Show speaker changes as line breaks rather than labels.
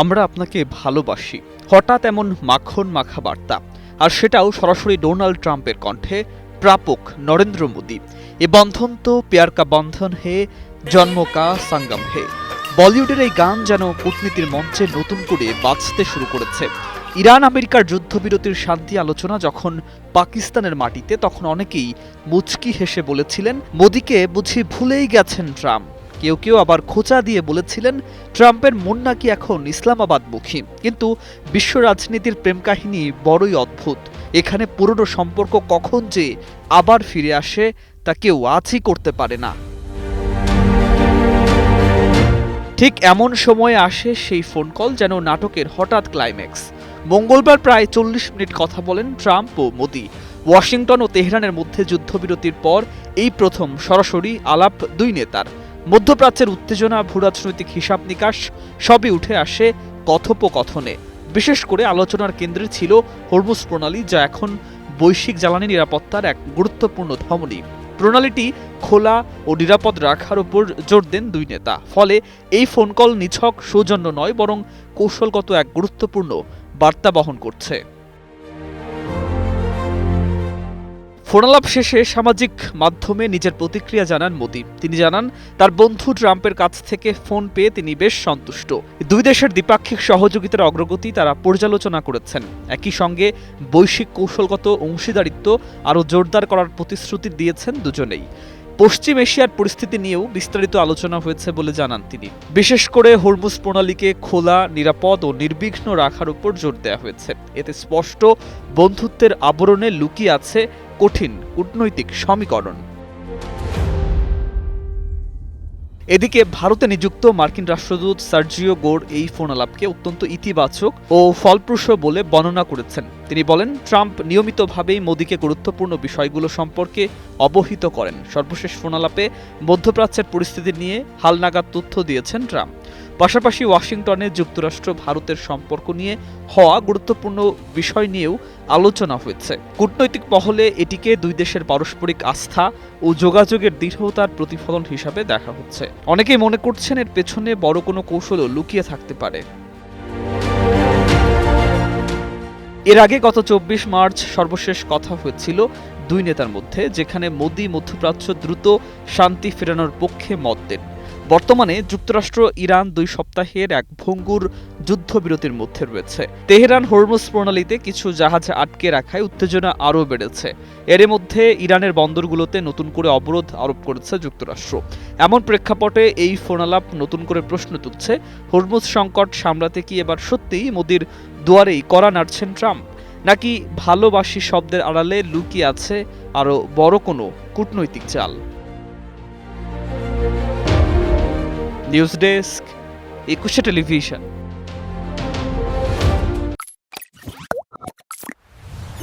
আমরা আপনাকে ভালোবাসি। হঠাৎ এমন মাখন মাখা বার্তা, আর সেটাও সরাসরি ডোনাল্ড ট্রাম্পের কণ্ঠে। প্রাপক নরেন্দ্র মোদী। এ বন্ধন তো প্যার কা বন্ধন হে, জন্ম কা সঙ্গম হে। বলিউডের এই গান যেন কূটনীতির মঞ্চে নতুন করে বাজতে শুরু করেছে। ইরান আমেরিকার যুদ্ধবিরতির শান্তি আলোচনা যখন পাকিস্তানের মাটিতে, তখন অনেকেই মুচকি হেসে বলেছিলেন, মোদীকে বুঝি ভুলেই গেছেন ট্রাম্প। কেউ কেউ আবার খোঁচা দিয়ে বলেছিলেন, ট্রাম্পের মন নাকি এখন ইসলামাবাদমুখী। কিন্তু বিশ্ব রাজনীতির প্রেম কাহিনী বড়ই অদ্ভুত। এখানে পুরনো সম্পর্ক কখন যে আবার ফিরে আসে তা কেউ আজই করতে পারে না। ঠিক এমন সময়ে আসে সেই ফোন কল, যেন নাটকের হঠাৎ ক্লাইম্যাক্স। মঙ্গলবার প্রায় 40 মিনিট কথা বলেন ট্রাম্প ও মোদী। ওয়াশিংটন ও তেহরানের মধ্যে যুদ্ধবিরতির পর এই প্রথম সরাসরি আলাপ দুই নেতার। মধ্যপ্রাচ্যের উত্তেজনা, ভূরাজনৈতিক হিসাব নিকাশ সবই উঠে আসে কথোপকথনে। বিশেষ করে আলোচনার কেন্দ্রে ছিল হরমুজ প্রণালী, যা এখন বৈশ্বিক জ্বালানি নিরাপত্তার এক গুরুত্বপূর্ণ ধমনী। প্রণালীটি খোলা ও নিরাপদ রাখার উপর জোর দেন দুই নেতা। ফলে এই ফোন কল নিছক সৌজন্য নয়, বরং কৌশলগত এক গুরুত্বপূর্ণ বার্তা বহন করছে। ফোনালাপ শেষে সামাজিক মাধ্যমে নিজের প্রতিক্রিয়া জানান মোদী। তিনি জানান, তার বন্ধু ট্রাম্পের কাছ থেকে ফোন পেয়ে তিনি বেশ সন্তুষ্ট। দুই দেশের দ্বিপাক্ষিক সহযোগিতার অগ্রগতি তারা পর্যালোচনা করেছেন। একই সঙ্গে বৈশ্বিক কৌশলগত অংশীদারিত্ব আরও জোরদার করার প্রতিশ্রুতি দিয়েছেন দুজনেই। পশ্চিম এশিয়ার পরিস্থিতি নিয়েও বিস্তারিত আলোচনা হয়েছে বলে জানান তিনি। বিশেষ করে হরমুজ প্রণালীকে খোলা, নিরাপদ ও নির্বিঘ্ন রাখার উপর জোর দেওয়া হয়েছে। এতে স্পষ্ট বন্ধুত্বের আবরণে লুকিয়ে আছে কঠিন কূটনৈতিক সমীকরণ। এদিকে ভারতে নিযুক্ত মার্কিন রাষ্ট্রদূত সার্জিও গোর এই ফোনালাপকে অত্যন্ত ইতিবাচক ও ফলপ্রসূ বলে বর্ণনা করেছেন। তিনি বলেন, ট্রাম্প নিয়মিতভাবেই মোদীকে গুরুত্বপূর্ণ বিষয়গুলো সম্পর্কে অবহিত করেন। সর্বশেষ ফোনালাপে মধ্যপ্রাচ্যের পরিস্থিতি নিয়ে হালনাগাদ তথ্য দিয়েছেন ট্রাম্প। পাশাপাশি ওয়াশিংটনে যুক্তরাষ্ট্র ভারতের সম্পর্ক নিয়ে হওয়া গুরুত্বপূর্ণ বিষয় নিয়েও আলোচনা হয়েছে। কূটনৈতিক মহলে এটিকে দুই দেশের পারস্পরিক আস্থা ও যোগাযোগের দৃঢ়তার প্রতিফলন হিসাবে দেখা হচ্ছে। অনেকেই মনে করছেন এর পেছনে বড় কোনো কৌশলও লুকিয়ে থাকতে পারে। এর আগে গত 24 মার্চ সর্বশেষ কথা হয়েছিল দুই নেতার মধ্যে, যেখানে মোদী মধ্যপ্রাচ্য দ্রুত শান্তি ফেরানোর পক্ষে মত দেন। বর্তমানে যুক্তরাষ্ট্র ইরান 2 সপ্তাহের এক ভঙ্গুর যুদ্ধবিরতির মধ্যে রয়েছে। তেহরান হরমুজ প্রণালীতে কিছু জাহাজ আটকে রাখায় উত্তেজনা আরও বেড়েছে। এর মধ্যে ইরানের বন্দরগুলোতে নতুন করে অবরোধ আরোপ করেছে যুক্তরাষ্ট্র। এমন প্রেক্ষাপটে এই ফোনালাপ নতুন করে প্রশ্ন তুলছে, হরমুজ সংকট সামলাতে কি এবার সত্যিই মোদীর দুয়ারেই কড়া নাড়ছেন ট্রাম্প, নাকি ভালোবাসি শব্দের আড়ালে লুকিয়ে আছে আরও বড় কোনো কূটনৈতিক চাল? News desk, 21 television.